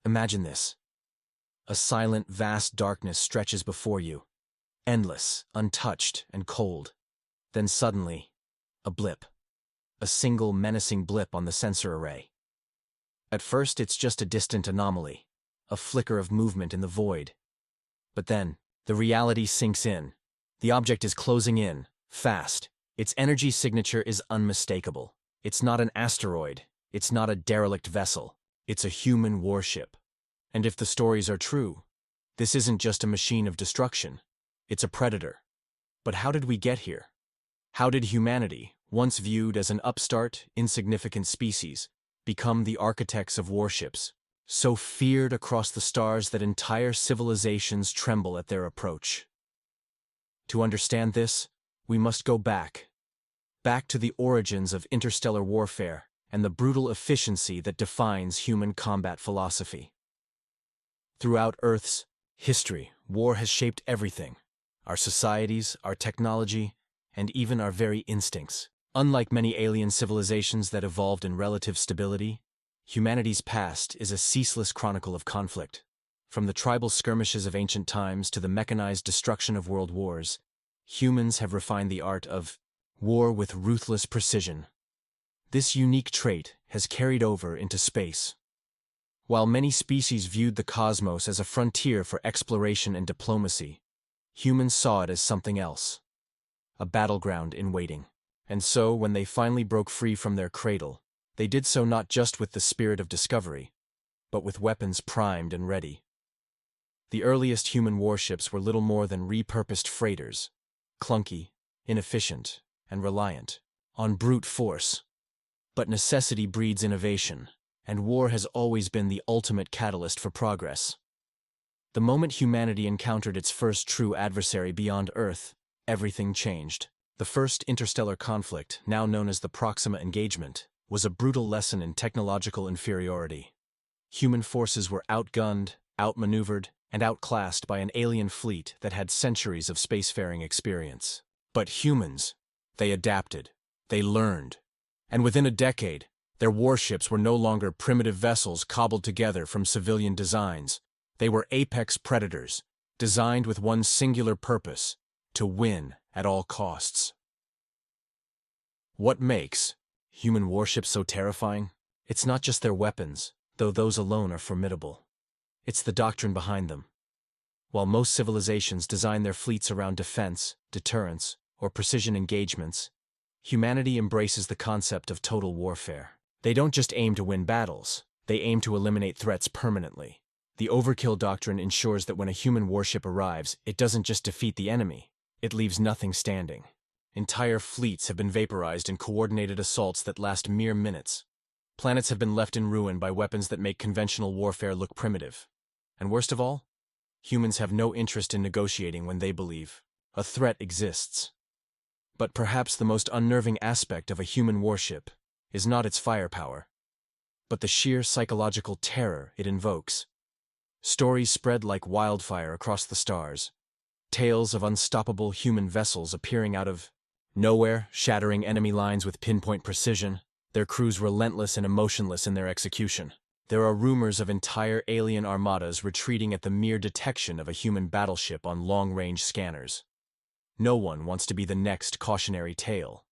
Imagine this. A silent, vast darkness stretches before you, endless, untouched, and cold. Then suddenly, a blip. A single menacing blip on the sensor array. At first, it's just a distant anomaly, a flicker of movement in the void. But then, the reality sinks in. The object is closing in, fast. Its energy signature is unmistakable. It's not an asteroid. It's not a derelict vessel. It's a human warship. And if the stories are true, this isn't just a machine of destruction. It's a predator. But how did we get here? How did humanity, once viewed as an upstart, insignificant species, become the architects of warships, so feared across the stars that entire civilizations tremble at their approach? To understand this, we must go back to the origins of interstellar warfare and the brutal efficiency that defines human combat philosophy. Throughout Earth's history, war has shaped everything: our societies, our technology, and even our very instincts. Unlike many alien civilizations that evolved in relative stability, humanity's past is a ceaseless chronicle of conflict. From the tribal skirmishes of ancient times to the mechanized destruction of world wars, humans have refined the art of war with ruthless precision. This unique trait has carried over into space. While many species viewed the cosmos as a frontier for exploration and diplomacy, humans saw it as something else: a battleground in waiting. And so, when they finally broke free from their cradle, they did so not just with the spirit of discovery, but with weapons primed and ready. The earliest human warships were little more than repurposed freighters, clunky, inefficient, and reliant on brute force. But necessity breeds innovation, and war has always been the ultimate catalyst for progress. The moment humanity encountered its first true adversary beyond Earth, everything changed. The first interstellar conflict, now known as the Proxima Engagement, was a brutal lesson in technological inferiority. Human forces were outgunned, outmaneuvered, and outclassed by an alien fleet that had centuries of spacefaring experience. But humans, they adapted, they learned, and within a decade, their warships were no longer primitive vessels cobbled together from civilian designs. They were apex predators, designed with one singular purpose: to win at all costs. What makes human warships so terrifying? It's not just their weapons, though those alone are formidable. It's the doctrine behind them. While most civilizations design their fleets around defense, deterrence, or precision engagements, humanity embraces the concept of total warfare. They don't just aim to win battles, they aim to eliminate threats permanently. The overkill doctrine ensures that when a human warship arrives, it doesn't just defeat the enemy, it leaves nothing standing. Entire fleets have been vaporized in coordinated assaults that last mere minutes. Planets have been left in ruin by weapons that make conventional warfare look primitive. And worst of all, humans have no interest in negotiating when they believe a threat exists. But perhaps the most unnerving aspect of a human warship is not its firepower, but the sheer psychological terror it invokes. Stories spread like wildfire across the stars. Tales of unstoppable human vessels appearing out of nowhere, shattering enemy lines with pinpoint precision, their crews relentless and emotionless in their execution. There are rumors of entire alien armadas retreating at the mere detection of a human battleship on long-range scanners. No one wants to be the next cautionary tale.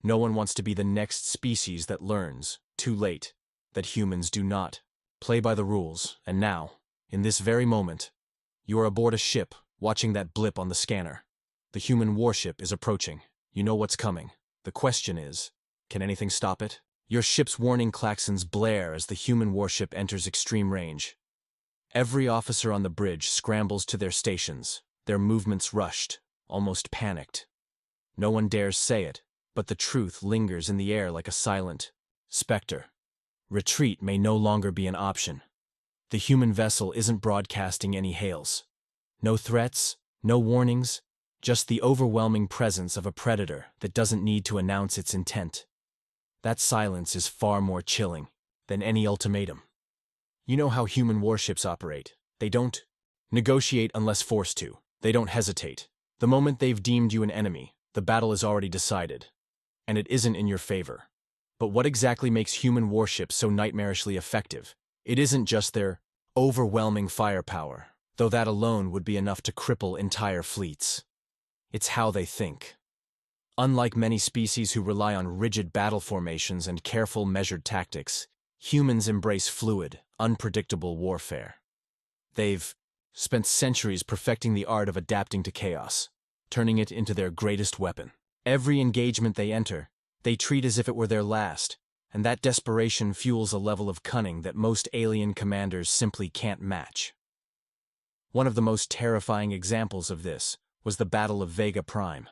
No one wants to be the next species that learns, too late, that humans do not play by the rules. And now, in this very moment, you are aboard a ship, watching that blip on the scanner. The human warship is approaching. You know what's coming. The question is, can anything stop it? Your ship's warning klaxons blare as the human warship enters extreme range. Every officer on the bridge scrambles to their stations, their movements rushed, almost panicked. No one dares say it, but the truth lingers in the air like a silent specter. Retreat may no longer be an option. The human vessel isn't broadcasting any hails. No threats, no warnings, just the overwhelming presence of a predator that doesn't need to announce its intent. That silence is far more chilling than any ultimatum. You know how human warships operate. They don't negotiate unless forced to. They don't hesitate. The moment they've deemed you an enemy, the battle is already decided. And it isn't in your favor. But what exactly makes human warships so nightmarishly effective? It isn't just their overwhelming firepower, though that alone would be enough to cripple entire fleets. It's how they think. Unlike many species who rely on rigid battle formations and careful, measured tactics, humans embrace fluid, unpredictable warfare. They've spent centuries perfecting the art of adapting to chaos, turning it into their greatest weapon. Every engagement they enter, they treat as if it were their last, and that desperation fuels a level of cunning that most alien commanders simply can't match. One of the most terrifying examples of this was the Battle of Vega Prime.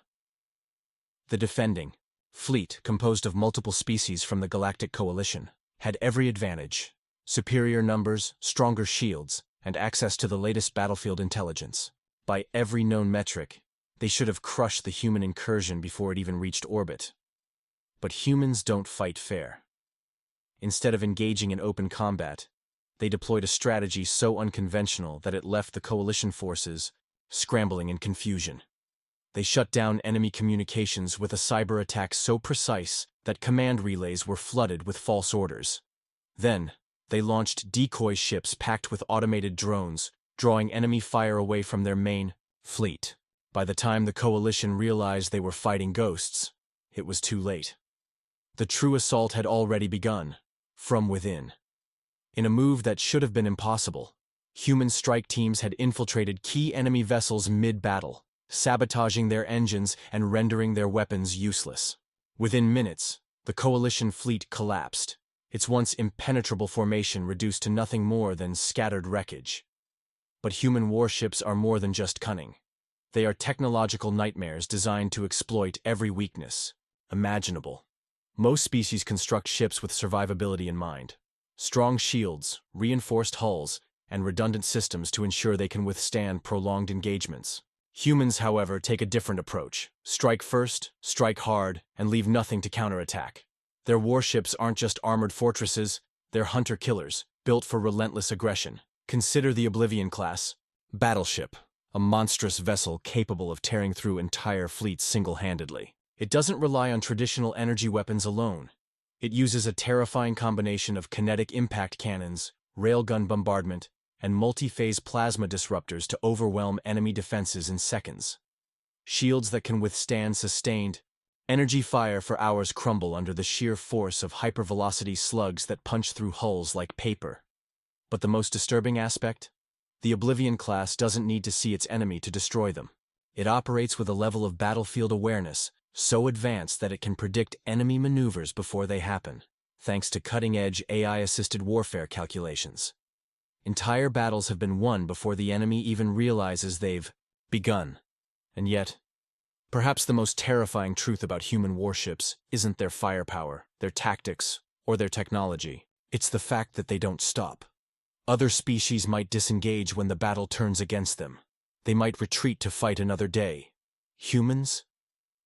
The defending fleet, composed of multiple species from the Galactic Coalition, had every advantage: superior numbers, stronger shields, and access to the latest battlefield intelligence. By every known metric, they should have crushed the human incursion before it even reached orbit. But humans don't fight fair. Instead of engaging in open combat, they deployed a strategy so unconventional that it left the Coalition forces scrambling in confusion. They shut down enemy communications with a cyber attack so precise that command relays were flooded with false orders. Then, they launched decoy ships packed with automated drones, drawing enemy fire away from their main fleet. By the time the Coalition realized they were fighting ghosts, it was too late. The true assault had already begun, from within. In a move that should have been impossible, human strike teams had infiltrated key enemy vessels mid-battle, sabotaging their engines and rendering their weapons useless. Within minutes, the Coalition fleet collapsed, its once impenetrable formation reduced to nothing more than scattered wreckage. But human warships are more than just cunning. They are technological nightmares designed to exploit every weakness imaginable. Most species construct ships with survivability in mind. Strong shields, reinforced hulls, and redundant systems to ensure they can withstand prolonged engagements. Humans, however, take a different approach. Strike first, strike hard, and leave nothing to counterattack. Their warships aren't just armored fortresses, they're hunter-killers, built for relentless aggression. Consider the Oblivion class battleship, a monstrous vessel capable of tearing through entire fleets single-handedly. It doesn't rely on traditional energy weapons alone. It uses a terrifying combination of kinetic impact cannons, railgun bombardment, and multi-phase plasma disruptors to overwhelm enemy defenses in seconds. Shields that can withstand sustained energy fire for hours crumble under the sheer force of hypervelocity slugs that punch through hulls like paper. But the most disturbing aspect? The Oblivion class doesn't need to see its enemy to destroy them. It operates with a level of battlefield awareness so advanced that it can predict enemy maneuvers before they happen, thanks to cutting-edge AI-assisted warfare calculations. Entire battles have been won before the enemy even realizes they've begun. And yet, perhaps the most terrifying truth about human warships isn't their firepower, their tactics, or their technology. It's the fact that they don't stop. Other species might disengage when the battle turns against them. They might retreat to fight another day. Humans?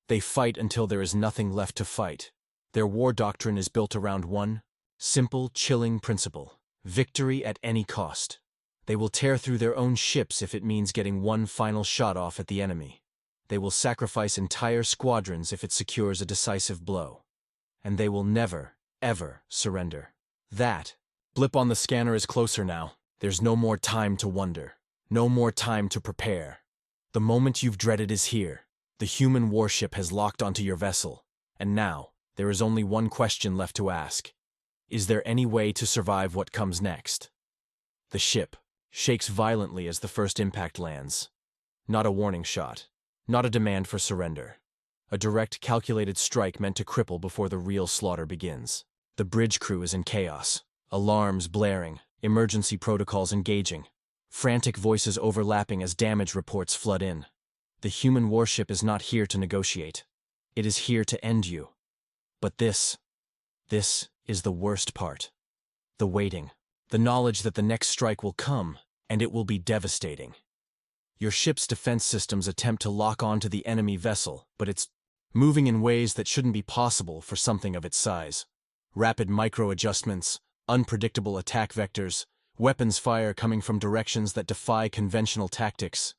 They fight until there is nothing left to fight. Their war doctrine is built around one simple, chilling principle: victory at any cost. They will tear through their own ships if it means getting one final shot off at the enemy. They will sacrifice entire squadrons if it secures a decisive blow. And they will never, ever surrender. That blip on the scanner is closer now. There's no more time to wonder. No more time to prepare. The moment you've dreaded is here. The human warship has locked onto your vessel. And now, there is only one question left to ask. Is there any way to survive what comes next? The ship shakes violently as the first impact lands. Not a warning shot. Not a demand for surrender. A direct, calculated strike meant to cripple before the real slaughter begins. The bridge crew is in chaos. Alarms blaring, emergency protocols engaging, frantic voices overlapping as damage reports flood in. The human warship is not here to negotiate. It is here to end you. But this is the worst part. The waiting. The knowledge that the next strike will come, and it will be devastating. Your ship's defense systems attempt to lock onto the enemy vessel, but it's moving in ways that shouldn't be possible for something of its size. Rapid micro-adjustments, unpredictable attack vectors, weapons fire coming from directions that defy conventional tactics.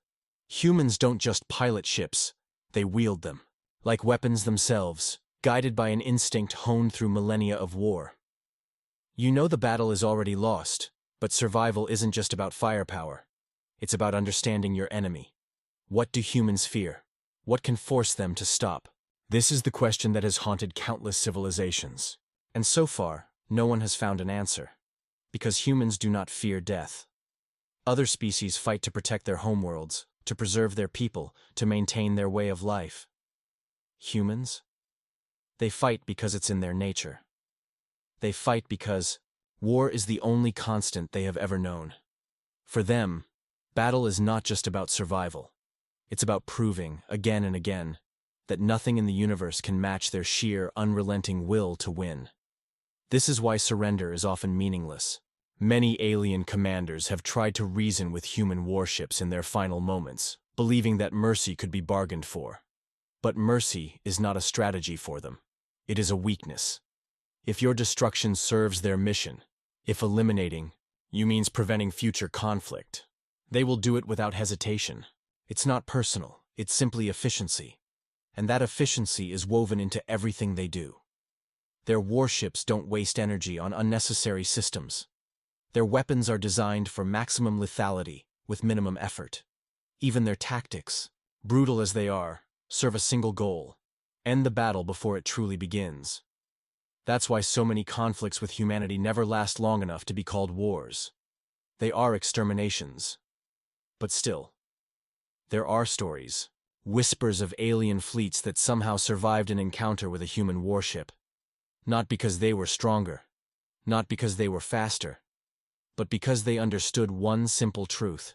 Humans don't just pilot ships, they wield them. Like weapons themselves, guided by an instinct honed through millennia of war. You know the battle is already lost. But survival isn't just about firepower. It's about understanding your enemy. What do humans fear? What can force them to stop? This is the question that has haunted countless civilizations. And so far, no one has found an answer. Because humans do not fear death. Other species fight to protect their homeworlds, to preserve their people, to maintain their way of life. Humans? They fight because it's in their nature. They fight because war is the only constant they have ever known. For them, battle is not just about survival. It's about proving, again and again, that nothing in the universe can match their sheer, unrelenting will to win. This is why surrender is often meaningless. Many alien commanders have tried to reason with human warships in their final moments, believing that mercy could be bargained for. But mercy is not a strategy for them. It is a weakness. If your destruction serves their mission, if eliminating you means preventing future conflict, they will do it without hesitation. It's not personal, it's simply efficiency. And that efficiency is woven into everything they do. Their warships don't waste energy on unnecessary systems. Their weapons are designed for maximum lethality with minimum effort. Even their tactics, brutal as they are, serve a single goal: end the battle before it truly begins. That's why so many conflicts with humanity never last long enough to be called wars. They are exterminations. But still, there are stories, whispers of alien fleets that somehow survived an encounter with a human warship. Not because they were stronger, not because they were faster, but because they understood one simple truth.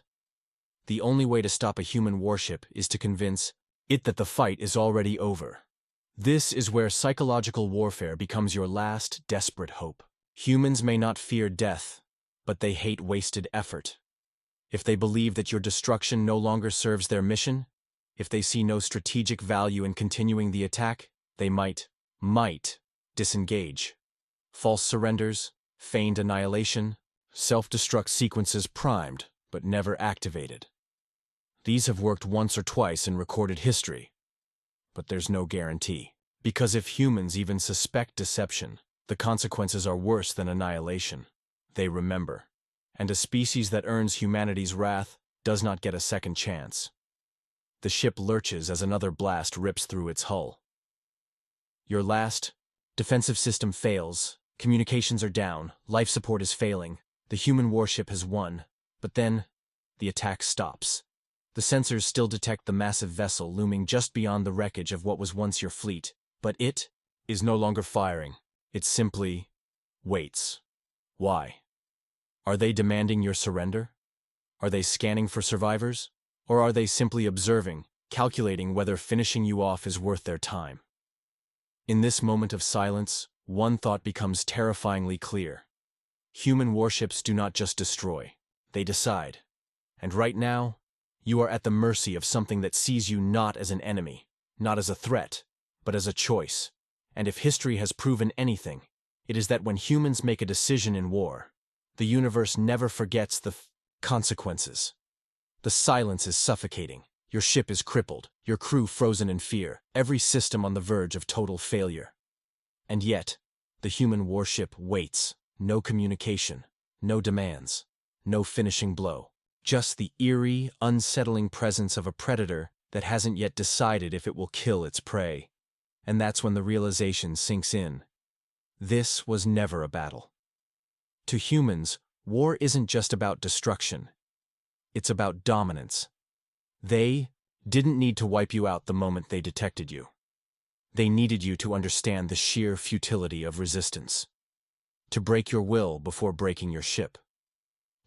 The only way to stop a human warship is to convince it that the fight is already over. This is where psychological warfare becomes your last, desperate hope. Humans may not fear death, but they hate wasted effort. If they believe that your destruction no longer serves their mission, if they see no strategic value in continuing the attack, they might disengage. False surrenders, feigned annihilation, self-destruct sequences primed, but never activated. These have worked once or twice in recorded history. But there's no guarantee. Because if humans even suspect deception, the consequences are worse than annihilation. They remember. And a species that earns humanity's wrath does not get a second chance. The ship lurches as another blast rips through its hull. Your last defensive system fails, communications are down, life support is failing, the human warship has won, but then the attack stops. The sensors still detect the massive vessel looming just beyond the wreckage of what was once your fleet, but it is no longer firing. It simply waits. Why? Are they demanding your surrender? Are they scanning for survivors? Or are they simply observing, calculating whether finishing you off is worth their time? In this moment of silence, one thought becomes terrifyingly clear. Human warships do not just destroy, they decide. And right now, you are at the mercy of something that sees you not as an enemy, not as a threat, but as a choice. And if history has proven anything, it is that when humans make a decision in war, the universe never forgets the consequences. The silence is suffocating. Your ship is crippled, your crew frozen in fear, every system on the verge of total failure. And yet, the human warship waits. No communication, no demands, no finishing blow. Just the eerie, unsettling presence of a predator that hasn't yet decided if it will kill its prey. And that's when the realization sinks in. This was never a battle. To humans, war isn't just about destruction. It's about dominance. They didn't need to wipe you out the moment they detected you. They needed you to understand the sheer futility of resistance. To break your will before breaking your ship.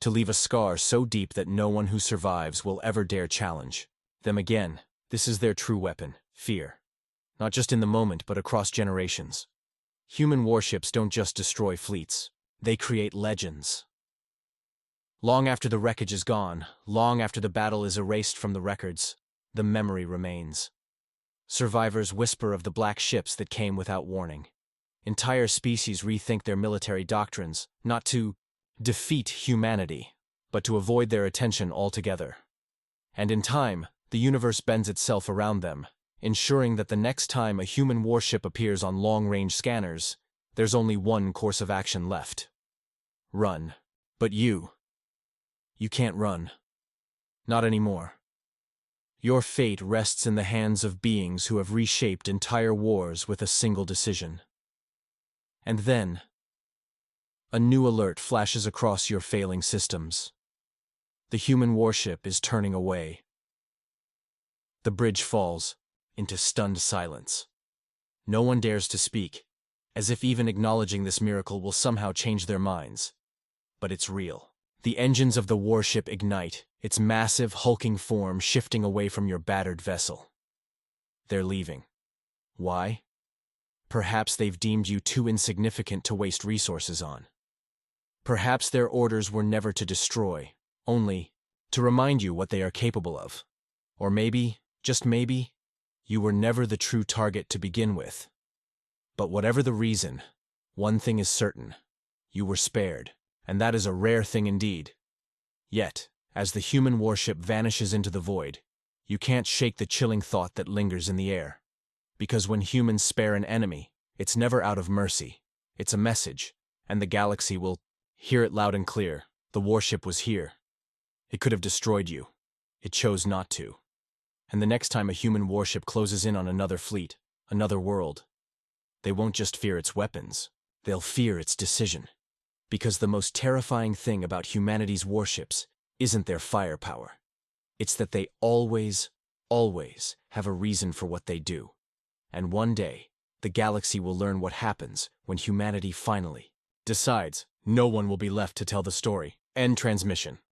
To leave a scar so deep that no one who survives will ever dare challenge them again. This is their true weapon, fear. Not just in the moment, but across generations. Human warships don't just destroy fleets. They create legends. Long after the wreckage is gone, long after the battle is erased from the records, the memory remains. Survivors whisper of the black ships that came without warning. Entire species rethink their military doctrines, not to defeat humanity, but to avoid their attention altogether. And in time, the universe bends itself around them, ensuring that the next time a human warship appears on long-range scanners, there's only one course of action left. Run. But you can't run. Not anymore. Your fate rests in the hands of beings who have reshaped entire wars with a single decision. And then, a new alert flashes across your failing systems. The human warship is turning away. The bridge falls into stunned silence. No one dares to speak, as if even acknowledging this miracle will somehow change their minds. But it's real. The engines of the warship ignite, its massive, hulking form shifting away from your battered vessel. They're leaving. Why? Perhaps they've deemed you too insignificant to waste resources on. Perhaps their orders were never to destroy, only to remind you what they are capable of. Or maybe, just maybe, you were never the true target to begin with. But whatever the reason, one thing is certain. You were spared, and that is a rare thing indeed. Yet, as the human warship vanishes into the void, you can't shake the chilling thought that lingers in the air. Because when humans spare an enemy, it's never out of mercy. It's a message, and the galaxy will hear it loud and clear. The warship was here. It could have destroyed you. It chose not to. And the next time a human warship closes in on another fleet, another world, they won't just fear its weapons, they'll fear its decision. Because the most terrifying thing about humanity's warships isn't their firepower. It's that they always have a reason for what they do. And one day, the galaxy will learn what happens when humanity finally decides no one will be left to tell the story. End transmission.